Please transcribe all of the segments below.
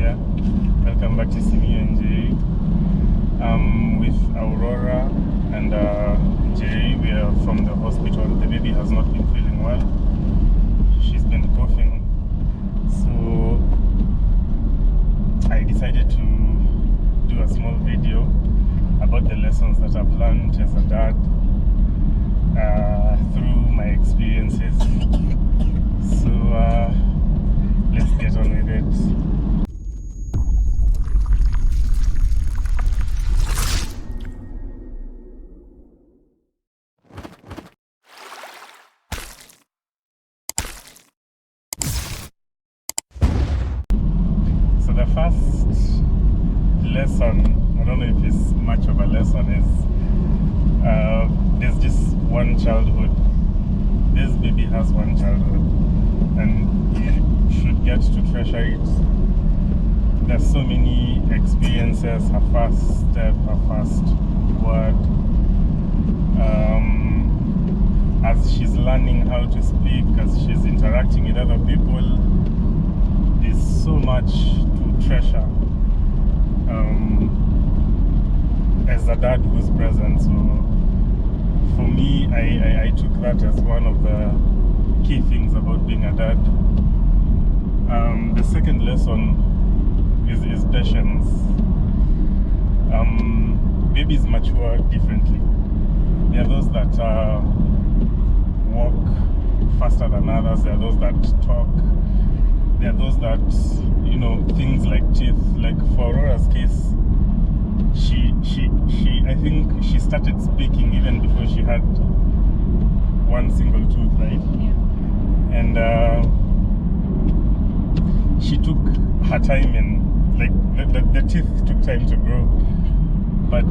there. Welcome back to CMNJ. I'm with Aurora and Jerry. We are from the hospital. The baby has not been feeling well. She's been coughing. So I decided to do a small video about the lessons that I've learned as a dad through my experiences. So let's get on with it. So the first lesson, I don't know if it's much of a lesson, is there's just one childhood. This baby has one childhood, and you should get to treasure it. There's so many experiences, her first step, her first word, as she's learning how to speak, as she's interacting with other people. There's so much to treasure as a dad who's present. So for me, I took that as one of the key things about being a dad. The second lesson is patience. Babies mature differently. There are those that walk faster than others. There are those that talk. There are those that, things like teeth. Like for Aurora's case, she I think she started speaking even before she had one single tooth, right? Yeah. And she took her time, and like the teeth took time to grow, but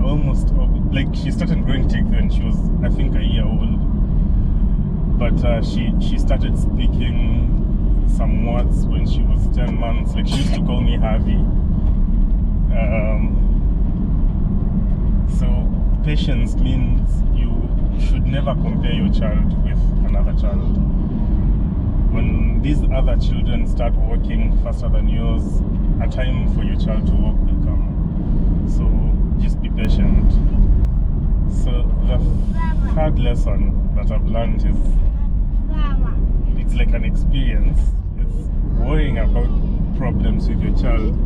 almost like she started growing teeth when she was, I think, a year old. But she started speaking some words when she was 10 months. Like she used to call me Harvey. So patience means you should never compare your child with another child. When these other children start walking faster than yours, a time for your child to walk will come. So just be patient. So the third lesson that I've learned is, it's like an experience. It's worrying about problems with your child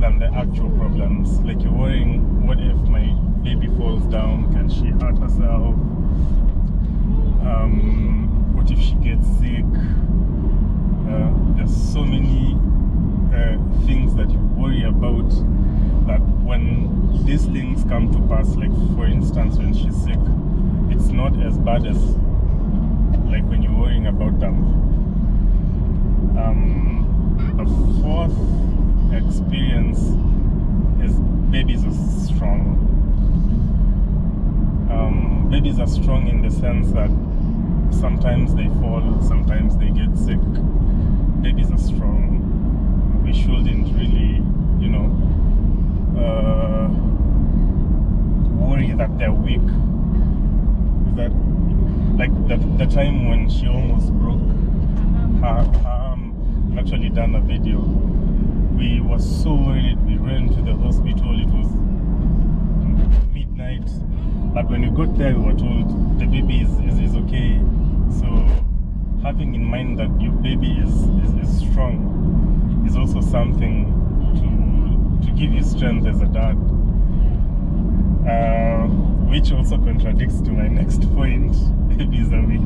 than the actual problems. Like you're worrying, what if my baby falls down? Can she hurt herself? What if she gets sick? There's so many things that you worry about, that when these things come to pass, like for instance when she's sick, it's not as bad as like when you're worrying about them. The fourth experience is babies are strong. Babies are strong in the sense that sometimes they fall, sometimes they get sick. Babies are strong. We shouldn't really, worry that they're weak. That, like the time when she almost broke her arm, I've actually done a video. We were so worried. We ran to the hospital. It was midnight, but when we got there, we were told the baby is okay. So having in mind that your baby is strong is also something to give you strength as a dad, which also contradicts to my next point. Babies are weak.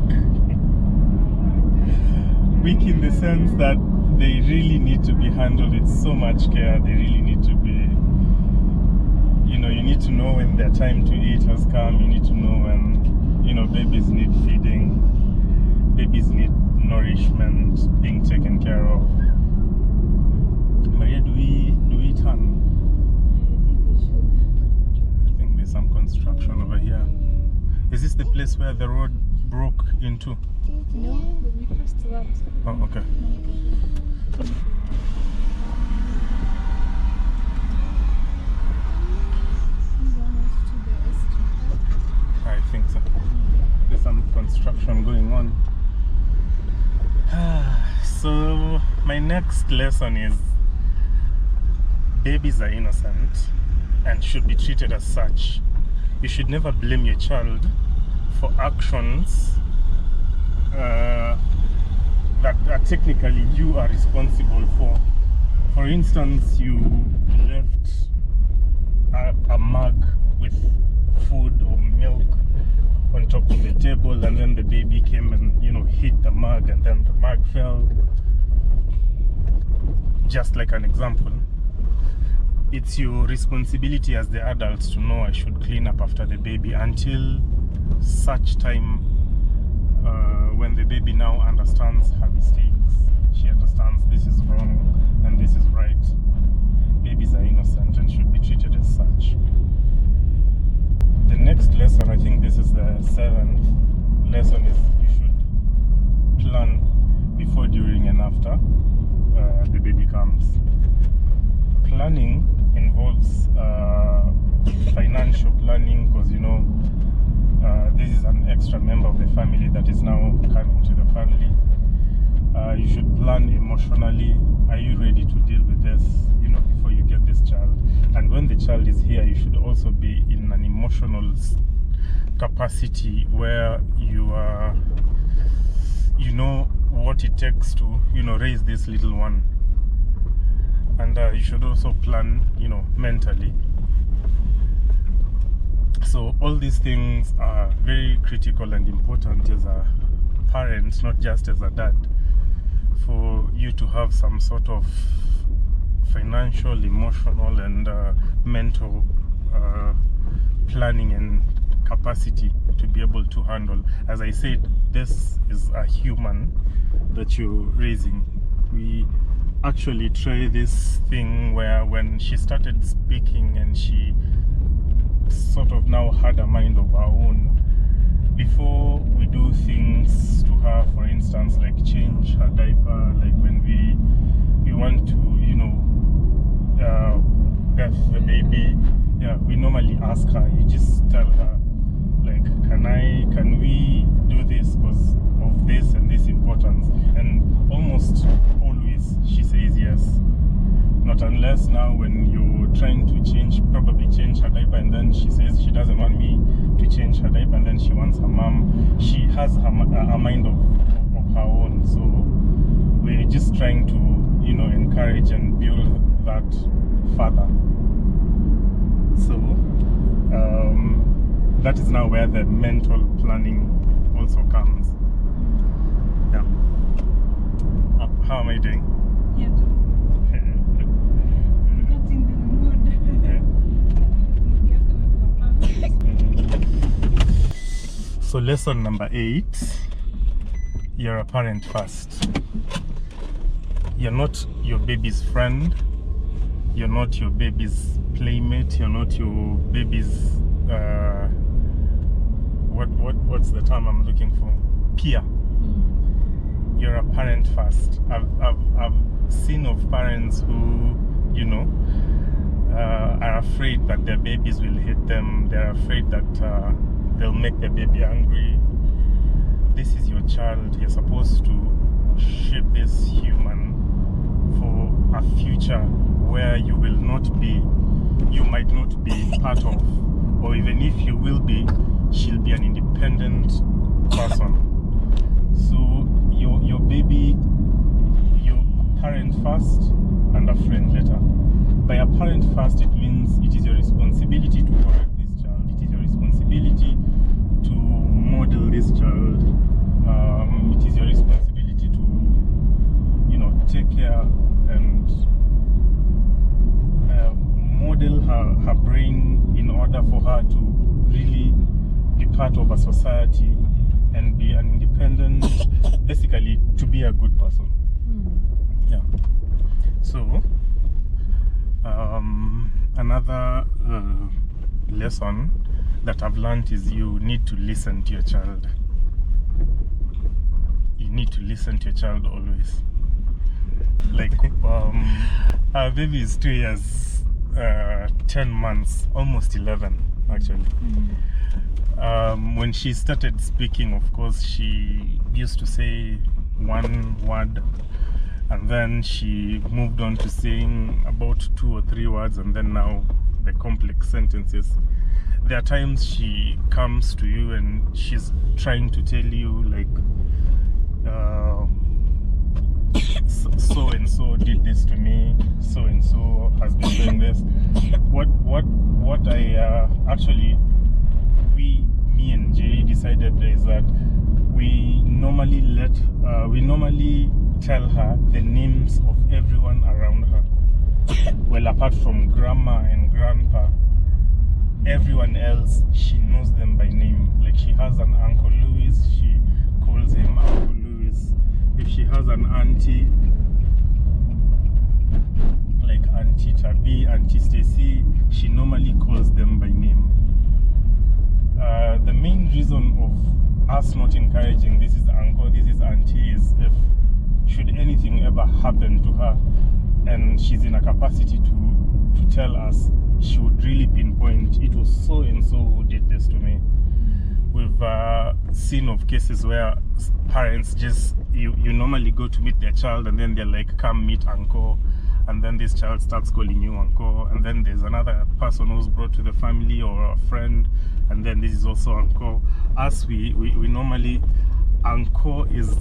Weak in the sense that they really need to be handled with so much care. They really need to be, you need to know when their time to eat has come. You need to know when, babies need feeding. Babies need nourishment, being taken care of. Maria, do we turn? I think there's some construction over here. Is this the place where the road broke into? No, we passed that. Oh, okay. I think so. There's some construction going on. So my next lesson is babies are innocent and should be treated as such. You should never blame your child for actions that technically you are responsible for. For instance, you left a mug with food or milk on top of the table, and then the baby came and hit the mug, and then the mug fell. Just like an example, it's your responsibility as the adults to know I should clean up after the baby until such time when the baby now understands her mistakes. She understands this is wrong and this is right. Babies are innocent and should be treated as such. The next lesson, I think this is the 7th lesson, is you should plan before, during, and after the baby comes. Planning involves financial planning, because this is an extra member of the family that is now coming to the family. You should plan emotionally. Are you ready to deal with this before you get this child? And when the child is here, you should also be in an emotional capacity where you are what it takes to raise this little one. And you should also plan mentally. So all these things are very critical and important as a parent, not just as a dad, for you to have some sort of financial, emotional, and mental planning and capacity to be able to handle. As I said, this is a human that you're raising. We actually try this thing where when she started speaking and she sort of now had a mind of her own, before we do things to her, for instance, like change her diaper, like when we want to birth the baby, we normally ask her. You just tell her, like, can we do this because of this and this importance? And almost always she says yes. Not unless now when you're trying to probably change her diaper, and then she says she doesn't want me to change her diaper, and then she wants her mom. She has a mind of her own. So we're just trying to encourage and build that further. So that is now where the mental planning also comes. Yeah. How am I doing? Yeah. Not in the mood. So lesson number 8, you're a parent first. You're not your baby's friend. You're not your baby's playmate. You're not your baby's what's the term I'm looking for? Peer. You're a parent first. I've seen of parents who are afraid that their babies will hit them. They're afraid that they'll make their baby angry. This is your child. You're supposed to shape this human for a future where you might not be part of, or even if you will be, she'll be an independent person. So your baby, your parent first and a friend later. By a parent first, it means it is your responsibility to correct this child. It is your responsibility to model this child. It is your responsibility to take care and model her brain in order for her to really be part of a society and be an independent, basically to be a good person. Yeah. So another lesson that I've learned is you need to listen to your child. You need to listen to your child always. Like our baby is 2 years, 10 months, almost 11 actually. When she started speaking, of course, she used to say one word And then she moved on to saying about 2 or 3 words, and then now the complex sentences. There are times she comes to you and she's trying to tell you like, so and so did this to me, so and so has been doing this. What I actually, me and Jay decided is that we normally tell her the names of everyone around her. Well, apart from grandma and grandpa, everyone else, she knows them by name. Like, she has an Uncle Louis, she calls him Uncle Louis. If she has an auntie, like Auntie Tabi, Auntie Stacy, she normally calls them by name. The main reason of us not encouraging this is uncle, this is auntie, is if should anything ever happen to her and she's in a capacity to tell us, she would really pinpoint, it was so and so who did this to me. We've seen of cases where parents just, you normally go to meet their child and then they're like, come meet uncle, and then this child starts calling you uncle, and then there's another person who's brought to the family or a friend, and then this is also uncle. Us, we normally, uncle is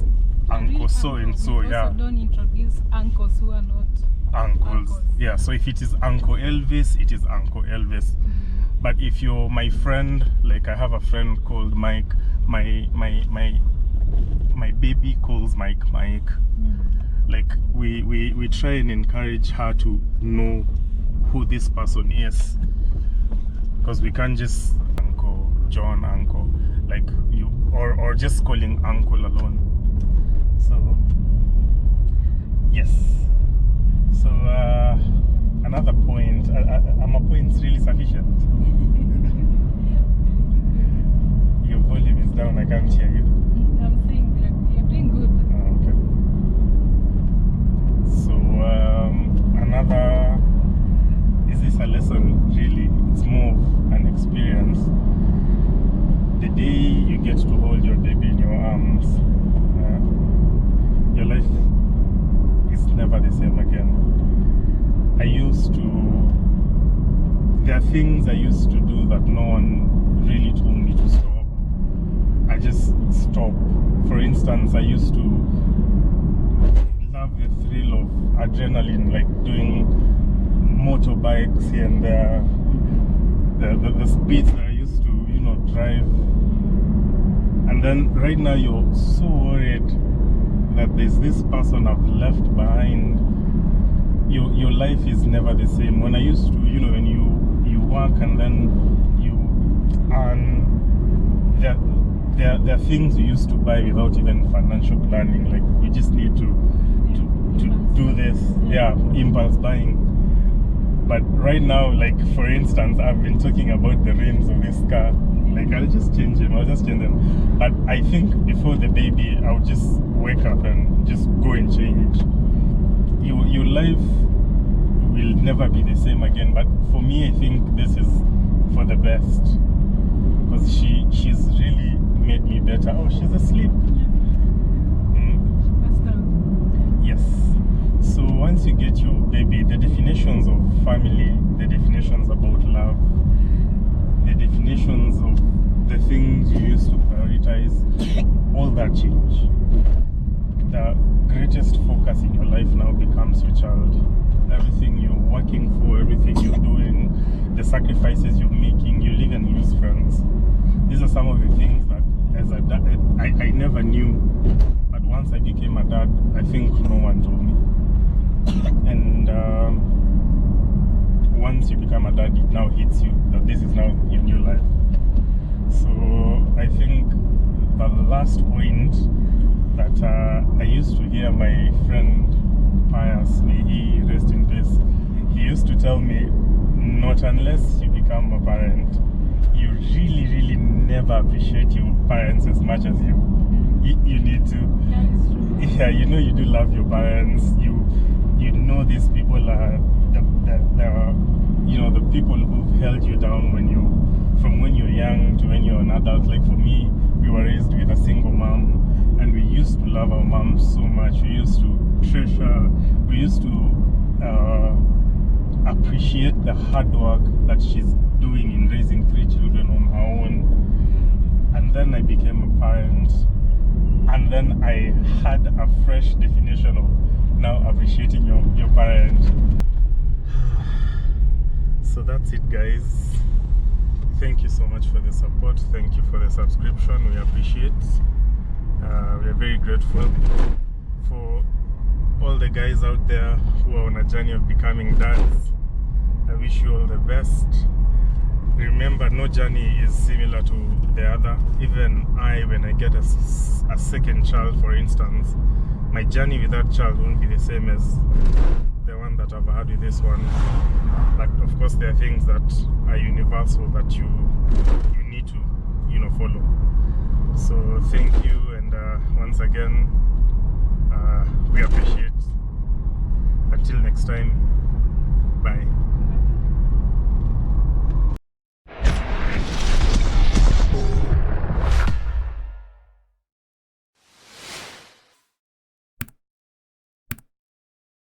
uncle so and so, yeah. Don't introduce uncles who are not uncles. Yeah, so if it is Uncle Elvis, it is Uncle Elvis. But if you're my friend, like I have a friend called Mike, my baby calls Mike. Like we try and encourage her to know who this person is, because we can't just Uncle John, Uncle, like you, or just calling Uncle alone. So yes. So another point, are my points really sufficient? Your volume is down, I can't hear you. I'm saying you're doing good. Okay. So another, is this a lesson? Really, it's more of an experience. The day you get to hold your baby in your arms, your life is never the same again. There are things I used to do that no one really told me to stop. I just stopped. For instance, I used to love the thrill of adrenaline, like doing motorbikes here and there. The speeds that I used to, drive. And then right now you're so worried that there's this person I've left behind. Your life is never the same. When I used to, when you work and then you earn, there are things you used to buy without even financial planning. Like, you just need to do this. Yeah, impulse buying. But right now, like for instance, I've been talking about the rims of this car. Like, I'll just change them. But I think before the baby, I'll just wake up and just go and change. Your life will never be the same again. But for me, I think this is for the best, because she's really made me better. Oh, she's asleep. Yes. So once you get your baby, the definitions of family, the definitions about love, the definitions of the things you used to prioritize, all that change. The greatest focus in your life now becomes your child. Everything you're working for, everything you're doing, the sacrifices you're making, you'll even lose friends. These are some of the things that as a dad, I never knew, but once I became a dad, I think no one told me. And once you become a dad, it now hits you that this is now your new life. So I think the last point that I used to hear my friend Pius, may he rest in peace, he used to tell me, not unless you become a parent, you really never appreciate your parents as much as you need to. Yeah, you do love your parents. You know these people are the people who've held you down from when you're young to when you're an adult. Like for me, we were raised with a single mom, and we used to love our mom so much. We used to treasure, we used to appreciate the hard work that she's doing in raising 3 children on her own. And then I became a parent, and then I had a fresh definition of now appreciating your parent. So that's it, guys. Thank you so much for the support. Thank you for the subscription. We appreciate. We are very grateful for all the guys out there who are on a journey of becoming dads. I wish you all the best. Remember, no journey is similar to the other. Even when I get a second child, for instance, my journey with that child won't be the same as the one that I've had with this one. But of course, there are things that are universal that you need to, follow. So thank you, and once again, we appreciate. Until next time, bye.